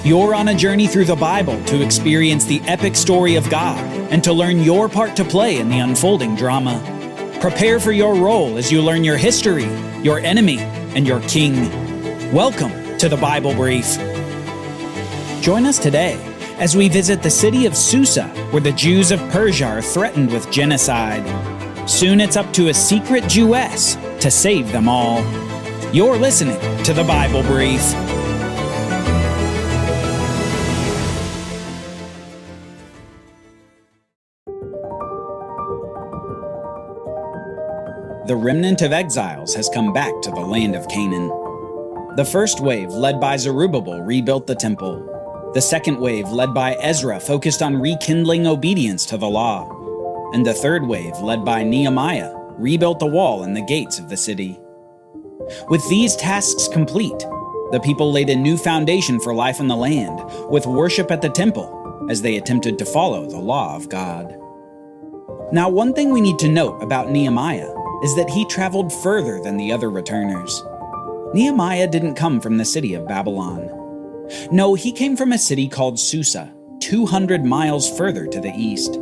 You're on a journey through the Bible to experience the epic story of God and to learn your part to play in the unfolding drama. Prepare for your role as you learn your history, your enemy, and your king. Welcome to the Bible Brief. Join us today as we visit the city of Susa, where the Jews of Persia are threatened with genocide. Soon it's up to a secret Jewess to save them all. You're listening to the Bible Brief. The remnant of exiles has come back to the land of Canaan. The first wave, led by Zerubbabel, rebuilt the temple. The second wave, led by Ezra, focused on rekindling obedience to the law. And the third wave, led by Nehemiah, rebuilt the wall and the gates of the city. With these tasks complete, the people laid a new foundation for life in the land, with worship at the temple, as they attempted to follow the law of God. Now, one thing we need to note about Nehemiah is that he traveled further than the other returners. Nehemiah didn't come from the city of Babylon. No, he came from a city called Susa, 200 miles further to the east,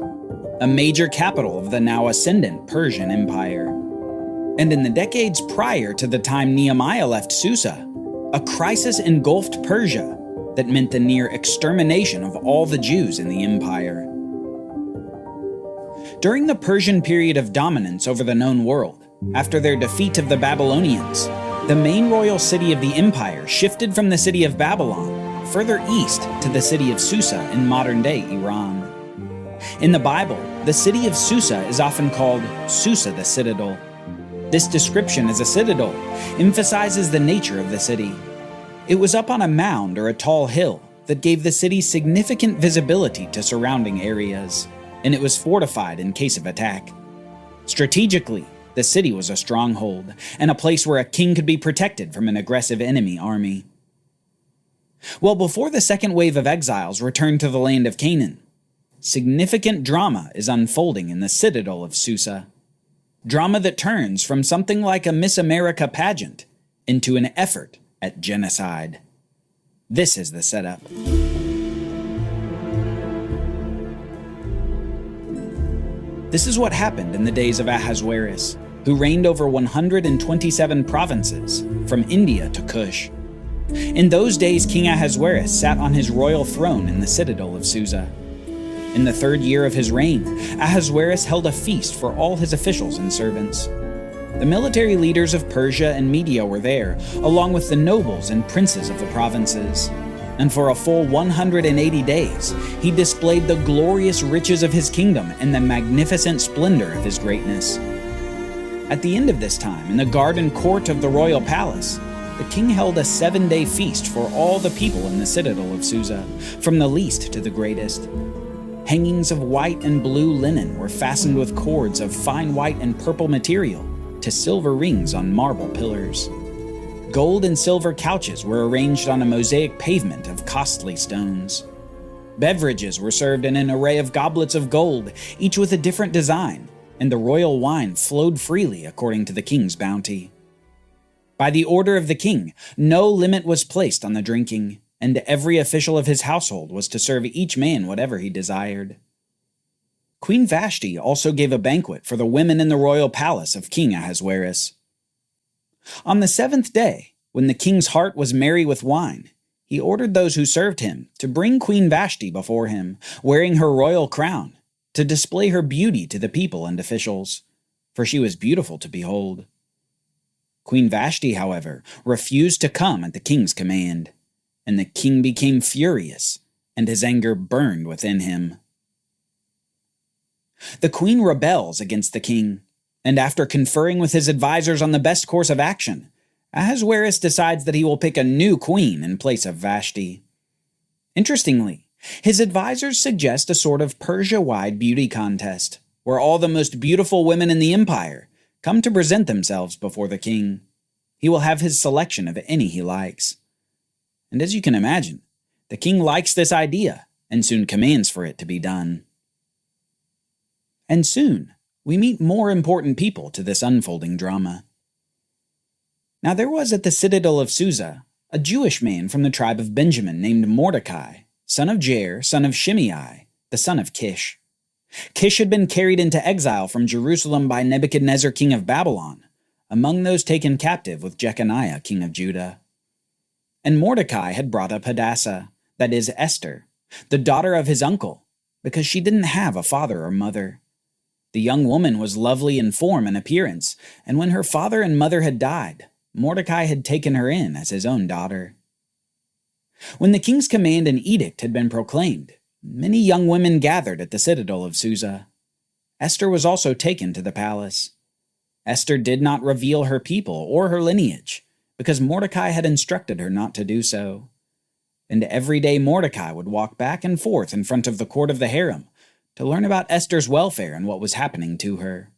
a major capital of the now ascendant Persian Empire. And in the decades prior to the time Nehemiah left Susa, a crisis engulfed Persia that meant the near extermination of all the Jews in the empire. During the Persian period of dominance over the known world, after their defeat of the Babylonians, the main royal city of the empire shifted from the city of Babylon further east to the city of Susa in modern-day Iran. In the Bible, the city of Susa is often called Susa the Citadel. This description as a citadel emphasizes the nature of the city. It was up on a mound or a tall hill that gave the city significant visibility to surrounding areas, and it was fortified in case of attack. Strategically, the city was a stronghold and a place where a king could be protected from an aggressive enemy army. Well, before the second wave of exiles returned to the land of Canaan, significant drama is unfolding in the citadel of Susa. Drama that turns from something like a Miss America pageant into an effort at genocide. This is the setup. This is what happened in the days of Ahasuerus, who reigned over 127 provinces, from India to Kush. In those days, King Ahasuerus sat on his royal throne in the citadel of Susa. In the third year of his reign, Ahasuerus held a feast for all his officials and servants. The military leaders of Persia and Media were there, along with the nobles and princes of the provinces. And for a full 180 days, he displayed the glorious riches of his kingdom and the magnificent splendor of his greatness. At the end of this time, in the garden court of the royal palace, the king held a 7-day feast for all the people in the citadel of Susa, from the least to the greatest. Hangings of white and blue linen were fastened with cords of fine white and purple material to silver rings on marble pillars. Gold and silver couches were arranged on a mosaic pavement of costly stones. Beverages were served in an array of goblets of gold, each with a different design, and the royal wine flowed freely according to the king's bounty. By the order of the king, no limit was placed on the drinking, and every official of his household was to serve each man whatever he desired. Queen Vashti also gave a banquet for the women in the royal palace of King Ahasuerus. On the 7th day, when the king's heart was merry with wine, he ordered those who served him to bring Queen Vashti before him, wearing her royal crown, to display her beauty to the people and officials, for she was beautiful to behold. Queen Vashti, however, refused to come at the king's command, and the king became furious, and his anger burned within him. The queen rebels against the king, and after conferring with his advisors on the best course of action, Ahasuerus decides that he will pick a new queen in place of Vashti. Interestingly, his advisors suggest a sort of Persia-wide beauty contest, where all the most beautiful women in the empire come to present themselves before the king. He will have his selection of any he likes. And as you can imagine, the king likes this idea and soon commands for it to be done. And soon, we meet more important people to this unfolding drama. Now there was at the citadel of Susa a Jewish man from the tribe of Benjamin named Mordecai, son of Jair, son of Shimei, the son of Kish. Kish had been carried into exile from Jerusalem by Nebuchadnezzar, king of Babylon, among those taken captive with Jeconiah, king of Judah. And Mordecai had brought up Hadassah, that is Esther, the daughter of his uncle, because she didn't have a father or mother. The young woman was lovely in form and appearance, and when her father and mother had died, Mordecai had taken her in as his own daughter. When the king's command and edict had been proclaimed, many young women gathered at the citadel of Susa. Esther was also taken to the palace. Esther did not reveal her people or her lineage, because Mordecai had instructed her not to do so. And every day Mordecai would walk back and forth in front of the court of the harem to learn about Esther's welfare and what was happening to her.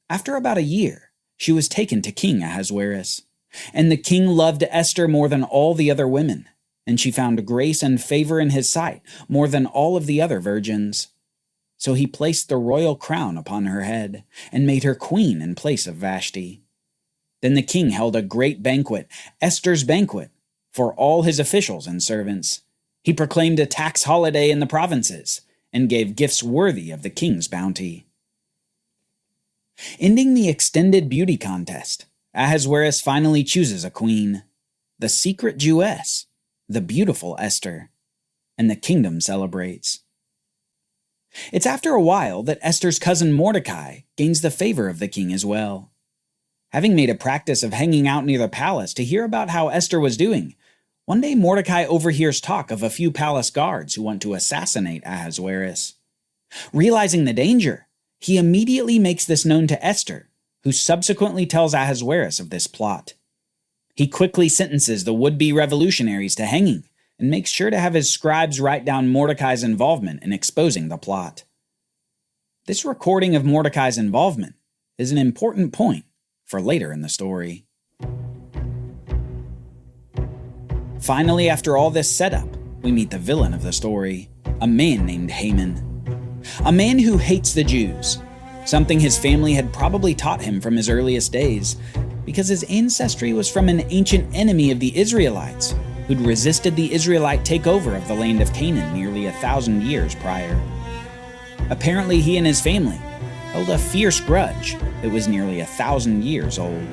After about a year, she was taken to King Ahasuerus, and the king loved Esther more than all the other women, and she found grace and favor in his sight more than all of the other virgins. So he placed the royal crown upon her head, and made her queen in place of Vashti. Then the king held a great banquet, Esther's banquet, for all his officials and servants. He proclaimed a tax holiday in the provinces, and gave gifts worthy of the king's bounty. Ending the extended beauty contest, Ahasuerus finally chooses a queen, the secret Jewess, the beautiful Esther, and the kingdom celebrates. It's after a while that Esther's cousin Mordecai gains the favor of the king as well. Having made a practice of hanging out near the palace to hear about how Esther was doing, one day Mordecai overhears talk of a few palace guards who want to assassinate Ahasuerus. Realizing the danger, he immediately makes this known to Esther, who subsequently tells Ahasuerus of this plot. He quickly sentences the would-be revolutionaries to hanging and makes sure to have his scribes write down Mordecai's involvement in exposing the plot. This recording of Mordecai's involvement is an important point for later in the story. Finally, after all this setup, we meet the villain of the story, a man named Haman. A man who hates the Jews, something his family had probably taught him from his earliest days, because his ancestry was from an ancient enemy of the Israelites, who'd resisted the Israelite takeover of the land of Canaan nearly 1,000 years prior. Apparently, he and his family held a fierce grudge that was nearly 1,000 years old.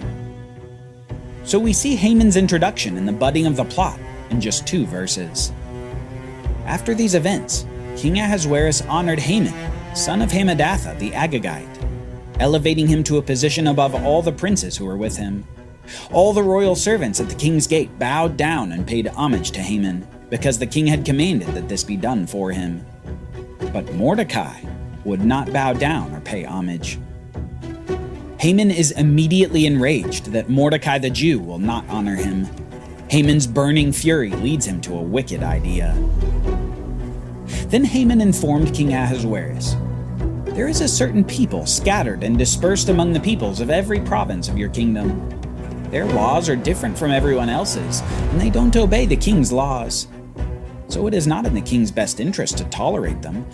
So we see Haman's introduction and the budding of the plot in just 2 verses. After these events, King Ahasuerus honored Haman, son of Hammedatha the Agagite, elevating him to a position above all the princes who were with him. All the royal servants at the king's gate bowed down and paid homage to Haman, because the king had commanded that this be done for him. But Mordecai would not bow down or pay homage. Haman is immediately enraged that Mordecai the Jew will not honor him. Haman's burning fury leads him to a wicked idea. Then Haman informed King Ahasuerus, "There is a certain people scattered and dispersed among the peoples of every province of your kingdom. Their laws are different from everyone else's, and they don't obey the king's laws. So it is not in the king's best interest to tolerate them.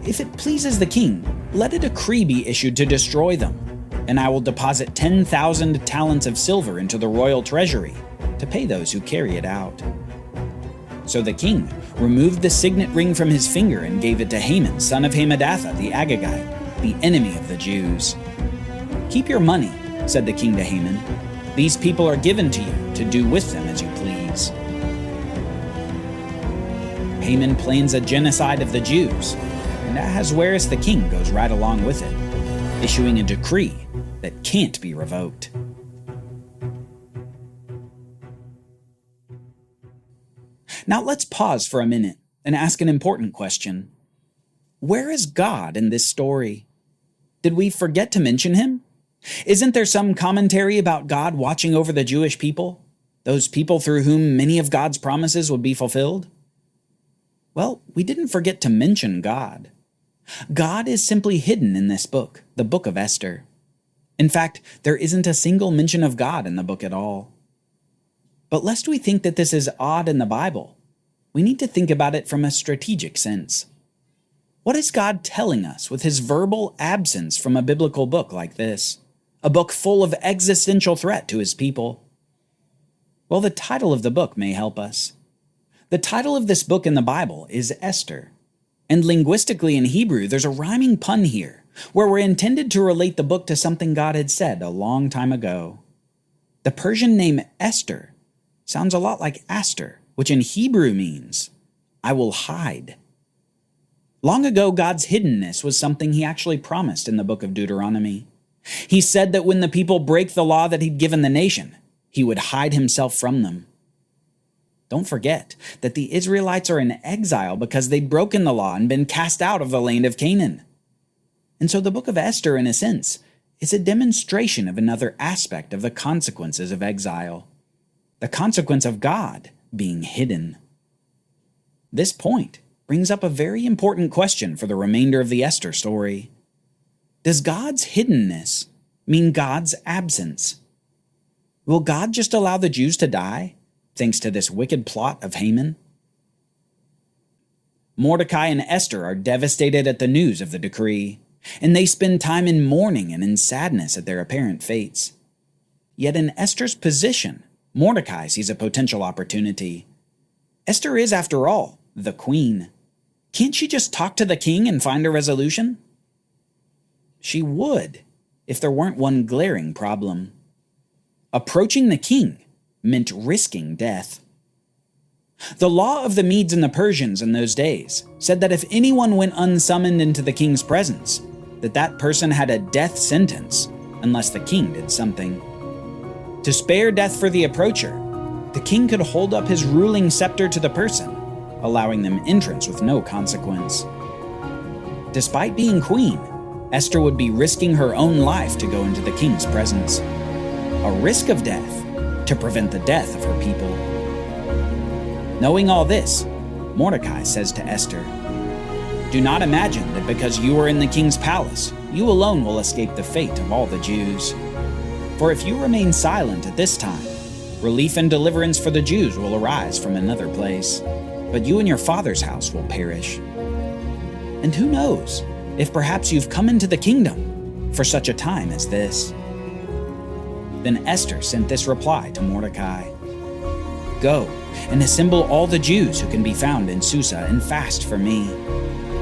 If it pleases the king, let a decree be issued to destroy them, and I will deposit 10,000 talents of silver into the royal treasury to pay those who carry it out." So the king removed the signet ring from his finger and gave it to Haman, son of Hammedatha the Agagite, the enemy of the Jews. "Keep your money," said the king to Haman. "These people are given to you to do with them as you please." Haman plans a genocide of the Jews, and Ahasuerus the king goes right along with it, issuing a decree that can't be revoked. Now let's pause for a minute and ask an important question. Where is God in this story? Did we forget to mention him? Isn't there some commentary about God watching over the Jewish people, those people through whom many of God's promises would be fulfilled? Well, we didn't forget to mention God. God is simply hidden in this book, the book of Esther. In fact, there isn't a single mention of God in the book at all. But lest we think that this is odd in the Bible, we need to think about it from a strategic sense. What is God telling us with his verbal absence from a biblical book like this? A book full of existential threat to his people? Well, the title of the book may help us. The title of this book in the Bible is Esther. And linguistically in Hebrew, there's a rhyming pun here, where we're intended to relate the book to something God had said a long time ago. The Persian name Esther sounds a lot like Aster, which in Hebrew means, I will hide. Long ago, God's hiddenness was something he actually promised in the book of Deuteronomy. He said that when the people break the law that he'd given the nation, he would hide himself from them. Don't forget that the Israelites are in exile because they'd broken the law and been cast out of the land of Canaan. And so the book of Esther, in a sense, is a demonstration of another aspect of the consequences of exile. The consequence of God being hidden. This point brings up a very important question for the remainder of the Esther story. Does God's hiddenness mean God's absence? Will God just allow the Jews to die, thanks to this wicked plot of Haman? Mordecai and Esther are devastated at the news of the decree, and they spend time in mourning and in sadness at their apparent fates. Yet in Esther's position, Mordecai sees a potential opportunity. Esther is, after all, the queen. Can't she just talk to the king and find a resolution? She would, if there weren't one glaring problem. Approaching the king meant risking death. The law of the Medes and the Persians in those days said that if anyone went unsummoned into the king's presence, that person had a death sentence unless the king did something. To spare death for the approacher, the king could hold up his ruling scepter to the person, allowing them entrance with no consequence. Despite being queen, Esther would be risking her own life to go into the king's presence. A risk of death to prevent the death of her people. Knowing all this, Mordecai says to Esther, "Do not imagine that because you are in the king's palace, you alone will escape the fate of all the Jews. For if you remain silent at this time, relief and deliverance for the Jews will arise from another place, but you and your father's house will perish. And who knows if perhaps you've come into the kingdom for such a time as this." Then Esther sent this reply to Mordecai, "Go and assemble all the Jews who can be found in Susa and fast for me.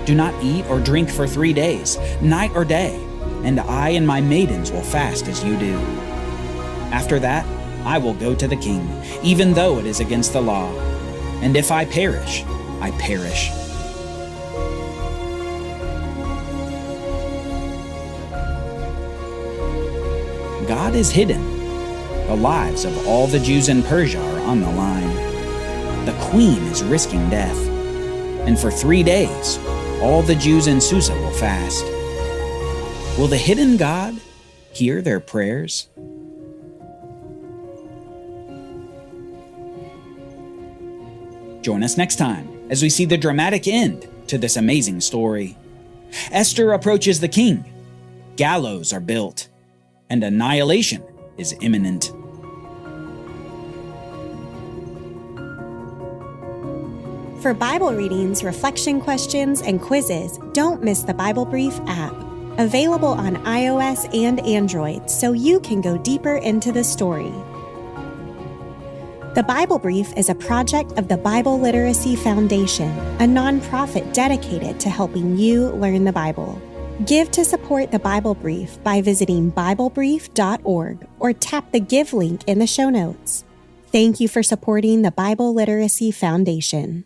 Do not eat or drink for 3 days, night or day, and I and my maidens will fast as you do. After that, I will go to the king, even though it is against the law. And if I perish, I perish." God is hidden. The lives of all the Jews in Persia are on the line. The queen is risking death. And for 3 days, all the Jews in Susa will fast. Will the hidden God hear their prayers? Join us next time as we see the dramatic end to this amazing story. Esther approaches the king. Gallows are built, and annihilation is imminent. For Bible readings, reflection questions, and quizzes, don't miss the Bible Brief app. Available on iOS and Android so you can go deeper into the story. The Bible Brief is a project of the Bible Literacy Foundation, a nonprofit dedicated to helping you learn the Bible. Give to support the Bible Brief by visiting BibleBrief.org or tap the Give link in the show notes. Thank you for supporting the Bible Literacy Foundation.